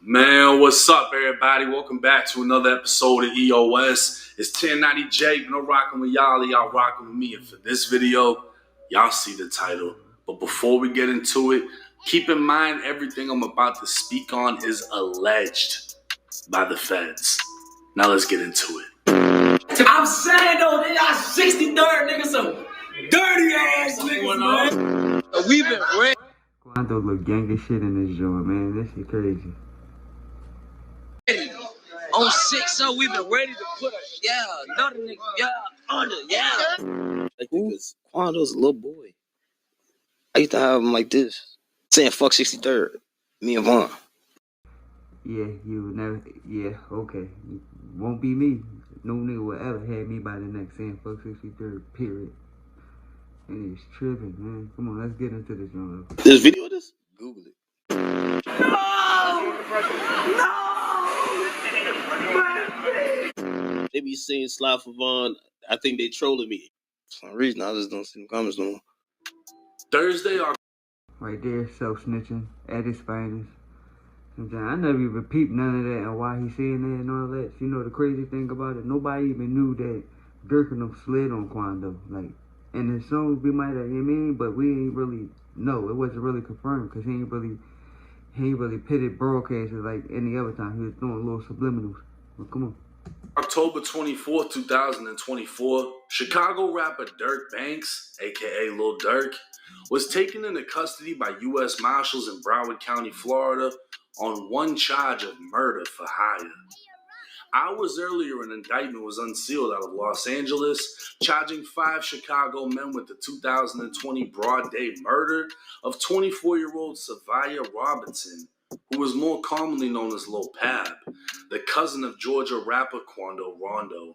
Man, what's up, everybody? Welcome back to another episode of EOS. It's 1090J, but I'm rocking with y'all rocking with me. And for this video, y'all see the title. But before we get into it, keep in mind everything I'm about to speak on is alleged by the feds. Now let's get into it. I'm saying though, they got 63rd niggas, some dirty ass niggas, man. We've been waiting. Quando look gang as shit in this joint, man. This shit crazy. On 6-0, we've been ready to put another nigga, under, Like, because Quando's a little boy. I used to have him like this, saying fuck 63rd, me and Vaughn. Yeah, you would never. Yeah, okay. Won't be me. No nigga will ever have me by the neck saying fuck 63rd, period. And it's tripping, man. Come on, let's get into this joint. There's video of this? Google it. No! They be saying slide for Vaughn. I think they trolling me. For some reason, I just don't see the comments no more. Thursday, right there, self-snitching at his finest. Sometimes I never even peeped none of that and why he's saying that and all that. You know the crazy thing about it? Nobody even knew that Durk and them slid on Quando. Like, in his songs we might have, you know what I mean? But we ain't really know. It wasn't really confirmed because he ain't really pitted broadcasters like any other time. He was doing little subliminals. Well, come on. October 24th, 2024, Chicago rapper Dirk Banks, aka Lil Durk, was taken into custody by U.S. Marshals in Broward County, Florida, on one charge of murder for hire. Hours earlier, an indictment was unsealed out of Los Angeles, charging 5 Chicago men with the 2020 broad day murder of 24-year-old Savia Robinson, who was more commonly known as Lil Pab, the cousin of Georgia rapper Quando Rondo.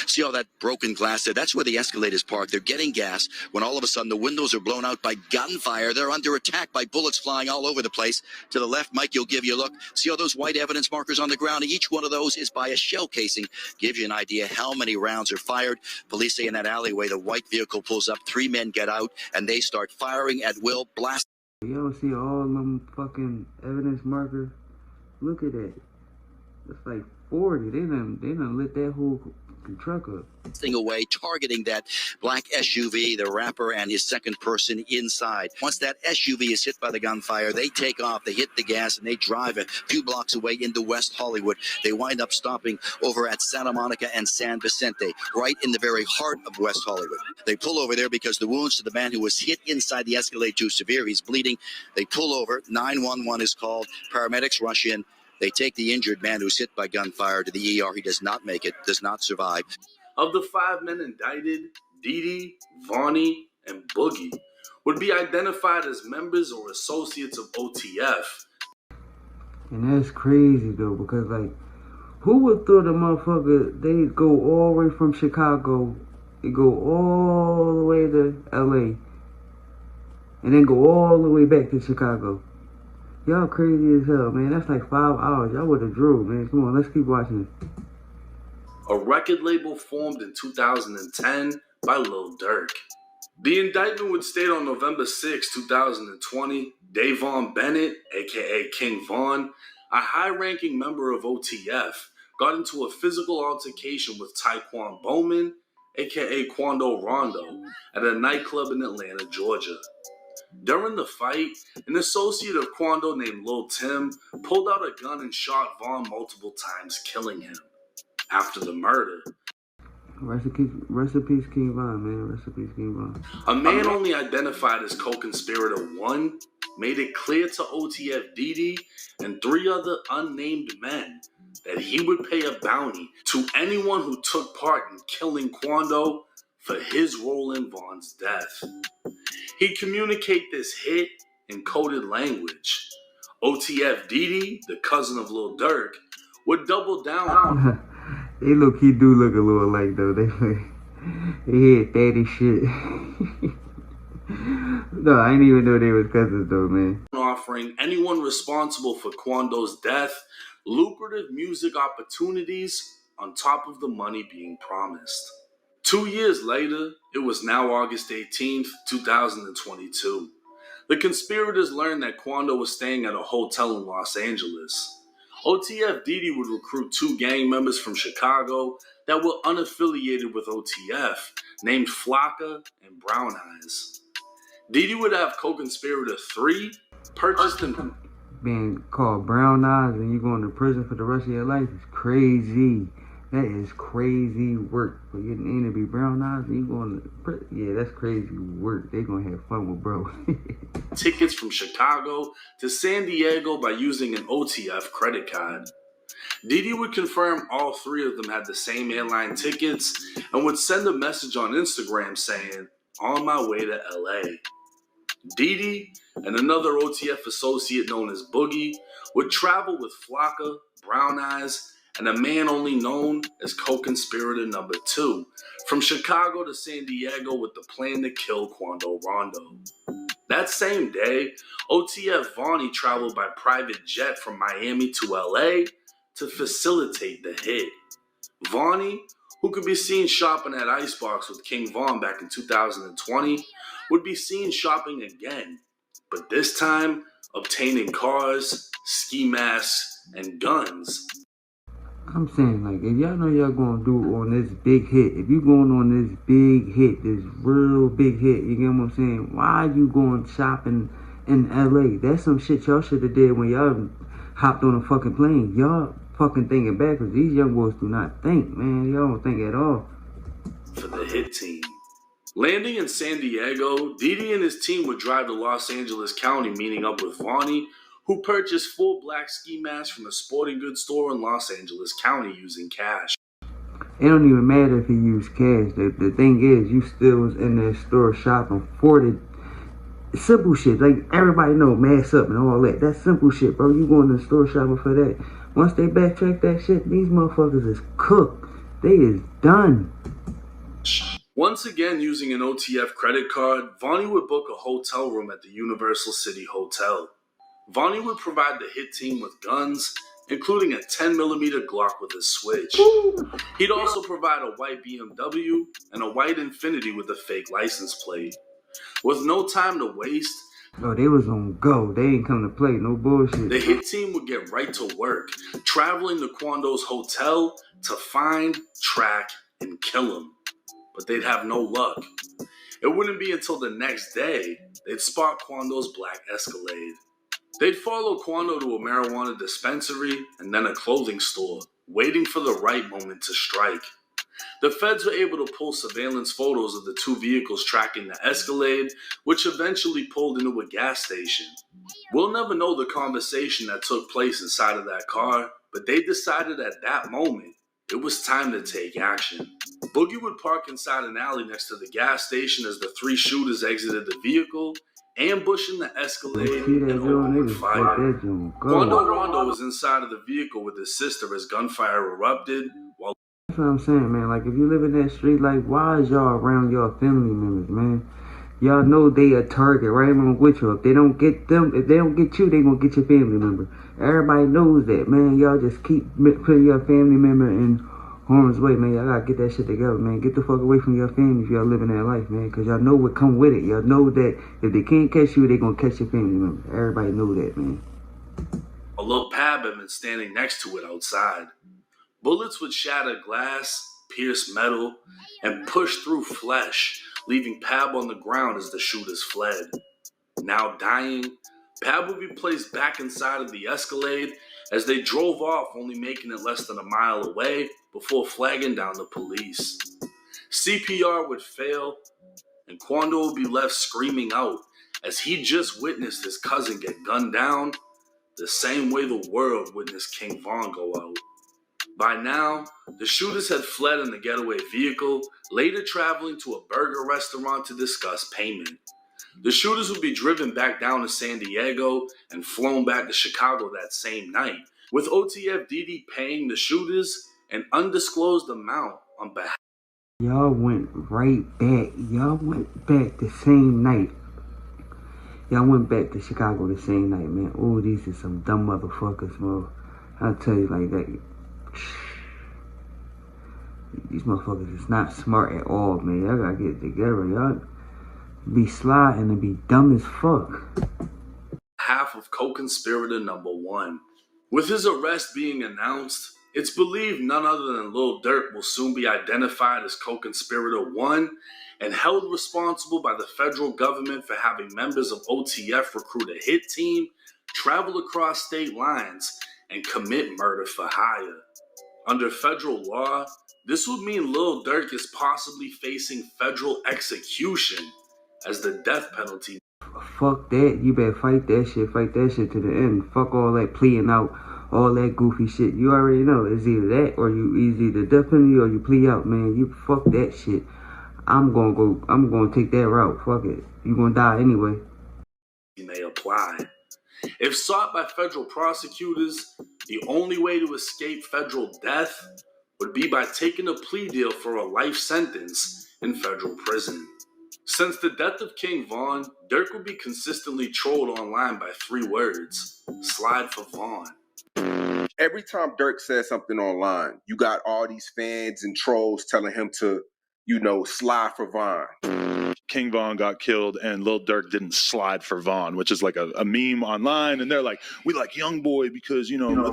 See all that broken glass there? That's where the Escalade's parked. They're getting gas when all of a sudden the windows are blown out by gunfire. They're under attack by bullets flying all over the place. To the left, Mike, you'll give you a look. See all those white evidence markers on the ground? Each one of those is by a shell casing. Gives you an idea how many rounds are fired. Police say in that alleyway, the white vehicle pulls up. 3 men get out, and they start firing at will, blast. Y'all see all them fucking evidence markers? Look at that. It's like 40. They done lit that whole truck up. Thing away, targeting that black SUV, the rapper and his second person inside. Once that SUV is hit by the gunfire, they take off, they hit the gas, and they drive a few blocks away into West Hollywood. They wind up stopping over at Santa Monica and San Vicente, right in the very heart of West Hollywood. They pull over there because the wounds to the man who was hit inside the Escalade too severe. He's bleeding. They pull over. 911 is called. Paramedics rush in. They take the injured man who's hit by gunfire to the ER. He does not make it, does not survive. Of the 5 men indicted, Didi, Vonnie, and Boogie would be identified as members or associates of OTF. And that's crazy though, because like, who would thought a motherfucker, they go all the way from Chicago, they go all the way to LA, and then go all the way back to Chicago. Y'all crazy as hell, man. That's like 5 hours. Y'all would have drove, man. Come on, let's keep watching this. A record label formed in 2010 by Lil Durk. The indictment would state on November 6, 2020, Davon Bennett, aka King Von, a high-ranking member of OTF, got into a physical altercation with Taekwon Bowman, aka Quando Rondo, at a nightclub in Atlanta, Georgia. During the fight, an associate of Quando named Lil Tim pulled out a gun and shot Vaughn multiple times, killing him. After the murder, Rest in peace, King Von, man. Rest in peace, King Von. a man only identified as co-conspirator 1 made it clear to OTF Didi and 3 other unnamed men that he would pay a bounty to anyone who took part in killing Quando for his role in Vaughn's death. He'd communicate this hit in coded language. OTF Didi, the cousin of Lil Durk, would double down. They look-key do look a little like though. They hit daddy shit. No, I didn't even know they was cousins though, man. Offering anyone responsible for Quando's death lucrative music opportunities on top of the money being promised. 2 years later, it was now August 18th, 2022. The conspirators learned that Quando was staying at a hotel in Los Angeles. OTF Didi would recruit 2 gang members from Chicago that were unaffiliated with OTF, named Flocka and Brown Eyes. Didi would have co-conspirator 3 purchased and being called Brown Eyes and you going to prison for the rest of your life is crazy. That is crazy work. For your name to be Brown Eyes and you going to prison. Yeah, that's crazy work. They gonna have fun with bro. tickets from Chicago to San Diego by using an OTF credit card. Didi would confirm all 3 of them had the same airline tickets and would send a message on Instagram saying, "On my way to LA." Didi and another OTF associate known as Boogie would travel with Flocka, Brown Eyes, and a man only known as co-conspirator number 2 from Chicago to San Diego with the plan to kill Quando Rondo. That same day, OTF Vonnie traveled by private jet from Miami to LA to facilitate the hit. Vonnie, who could be seen shopping at Icebox with King Von back in 2020, would be seen shopping again, but this time obtaining cars, ski masks, and guns. I'm saying, like, if y'all know y'all gonna do on this big hit, if you going on this big hit, this real big hit, you get what I'm saying? Why are you going shopping in LA? That's some shit y'all should have did when y'all hopped on a fucking plane. Y'all fucking thinking backwards. These young boys do not think, man. Y'all don't think at all. For the hit team. Landing in San Diego, Didi and his team would drive to Los Angeles County, meeting up with Vonnie, who purchased full black ski masks from a sporting goods store in Los Angeles County using cash. It don't even matter if he used cash. The thing is, you still was in that store shopping for the simple shit. Like, everybody know, mask up and all that. That's simple shit, bro. You going to the store shopping for that. Once they backtrack that shit, these motherfuckers is cooked. They is done. Once again, using an OTF credit card, Vonnie would book a hotel room at the Universal City Hotel. Vonnie would provide the hit team with guns, including a 10mm Glock with a switch. He'd also provide a white BMW and a white Infiniti with a fake license plate. With no time to waste, Oh, they was on go. They ain't come to play. No bullshit. the hit team would get right to work, traveling to Quando's hotel to find, track, and kill him. But they'd have no luck. It wouldn't be until the next day they'd spot Quando's black Escalade. They'd follow Quando to a marijuana dispensary and then a clothing store, waiting for the right moment to strike. The feds were able to pull surveillance photos of the 2 vehicles tracking the Escalade, which eventually pulled into a gas station. We'll never know the conversation that took place inside of that car, but they decided at that moment it was time to take action. Boogie would park inside an alley next to the gas station as the 3 shooters exited the vehicle, ambushing the Escalade and opened fire. Quando Rondo was inside of the vehicle with his sister as gunfire erupted. That's what I'm saying, man. Like, if you live in that street, like, why is y'all around your family members, man? Y'all know they a target right along with you. If they don't get them, if they don't get you, they gonna get your family member. Everybody knows that, man. Y'all just keep putting your family member in harm's way, man. Y'all gotta get that shit together, man. Get the fuck away from your family if y'all living that life, man. Because y'all know what come with it. Y'all know that if they can't catch you, they gonna catch your family member. Everybody know that, man. A little Pab had been standing next to it outside. Bullets would shatter glass, pierce metal, and push through flesh, leaving Pab on the ground as the shooters fled. Now dying, Pab would be placed back inside of the Escalade as they drove off, only making it less than a mile away before flagging down the police. CPR would fail, and Quando would be left screaming out as he just witnessed his cousin get gunned down the same way the world witnessed King Von go out. By now, the shooters had fled in the getaway vehicle, later traveling to a burger restaurant to discuss payment. The shooters would be driven back down to San Diego and flown back to Chicago that same night, with OTF Didi paying the shooters an undisclosed amount on behalf. Y'all went right back. Y'all went back the same night. Y'all went back to Chicago the same night, man. Oh, these are some dumb motherfuckers, bro. I'll tell you like that. These motherfuckers is not smart at all, man. Y'all gotta get it together. Y'all be sliding and be dumb as fuck. Half of co-conspirator number 1. With his arrest being announced, it's believed none other than Lil Durk will soon be identified as co-conspirator 1 and held responsible by the federal government for having members of OTF recruit a hit team, travel across state lines, and commit murder for hire. Under federal law, this would mean Lil Durk is possibly facing federal execution as the death penalty. Fuck that. You better fight that shit to the end. Fuck all that pleading out, all that goofy shit. You already know it's either that or it's either death penalty or you plea out, man. You fuck that shit. I'm gonna take that route. Fuck it. You gonna die anyway. May apply. If sought by federal prosecutors, the only way to escape federal death would be by taking a plea deal for a life sentence in federal prison. Since the death of King Von, Durk would be consistently trolled online by 3 words: slide for Von. Every time Durk says something online, you got all these fans and trolls telling him to, slide for Von. King Von got killed and Lil Durk didn't slide for Von, which is like a meme online, and they're like, we like Young Boy because, I don't know,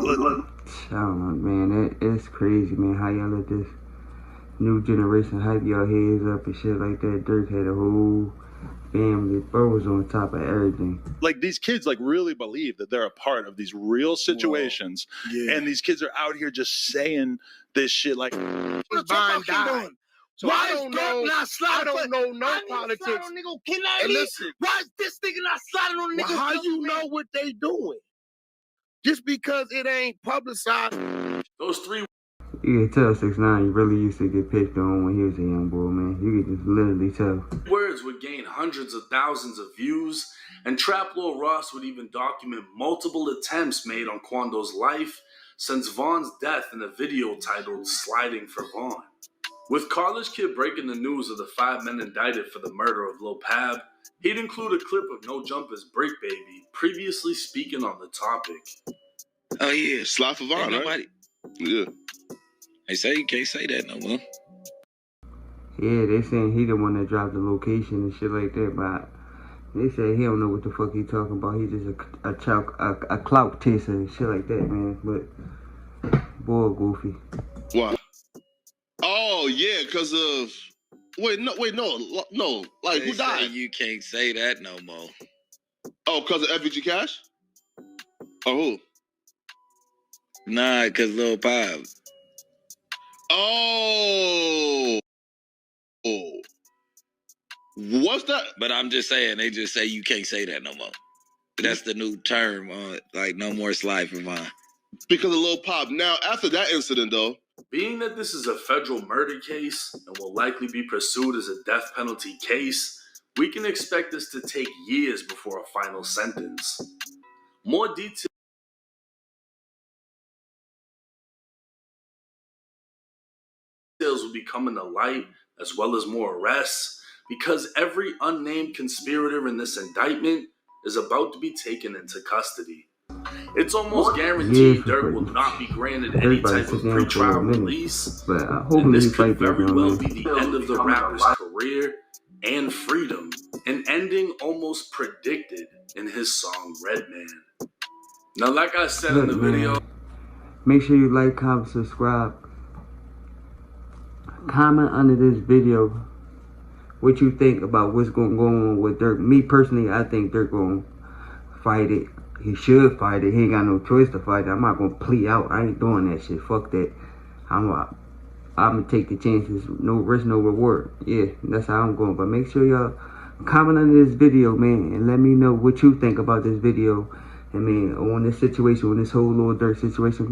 man. It's crazy, man, how y'all let this new generation hype y'all heads up and shit like that. Durk had a whole family. Bro was on top of everything. Like, these kids really believe that they're a part of these real situations. Yeah. And these kids are out here just saying this shit like, Von died. So why I don't know no politics. And listen, why is this nigga not sliding on the nigga? How you know what they doing? Just because it ain't publicized. Those 3 you can tell 6ix9ine he really used to get picked on when he was a young boy, man. You could just literally tell. Words would gain hundreds of thousands of views, and Trap Lil Ross would even document multiple attempts made on Quando's life since Von's death in a video titled Sliding for Von. With College Kid breaking the news of the 5 men indicted for the murder of Lil Pab, he'd include a clip of No Jumper's Brick Baby previously speaking on the topic. Oh yeah, slide for Von, right? Yeah. They say you can't say that no more. Yeah, they saying he the one that dropped the location and shit like that, but they say he don't know what the fuck he talking about. He just a clout chaser and shit like that, man. But boy, goofy. Why? Oh yeah, because of no. Like, they who died? You can't say that no more. Oh, because of FEG Cash? Or who? Nah, because Lil Pab. Oh. What's that? But I'm just saying, they just say you can't say that no more. That's the new term, like no more slide for Von. Because of Lil Pop. Now, after that incident, though. Being that this is a federal murder case and will likely be pursued as a death penalty case, we can expect this to take years before a final sentence. More details will be coming to light, as well as more arrests, because every unnamed conspirator in this indictment is about to be taken into custody. It's almost guaranteed Durk will not be granted any type of pretrial release, and this could very well be the end of the rapper's career and freedom, an ending almost predicted in his song Redman. Now, like I said in the video, make sure you like, comment, subscribe. Comment under this video what you think about what's going to go on with Durk. Me personally, I think Durk going to fight it. He should fight it. He ain't got no choice to fight it. I'm not going to plea out. I ain't doing that shit. Fuck that. I'm going to take the chances. No risk, no reward. Yeah, that's how I'm going. But make sure y'all comment under this video, man, and let me know what you think about this video. I mean, on this situation, on this whole Lil Durk situation.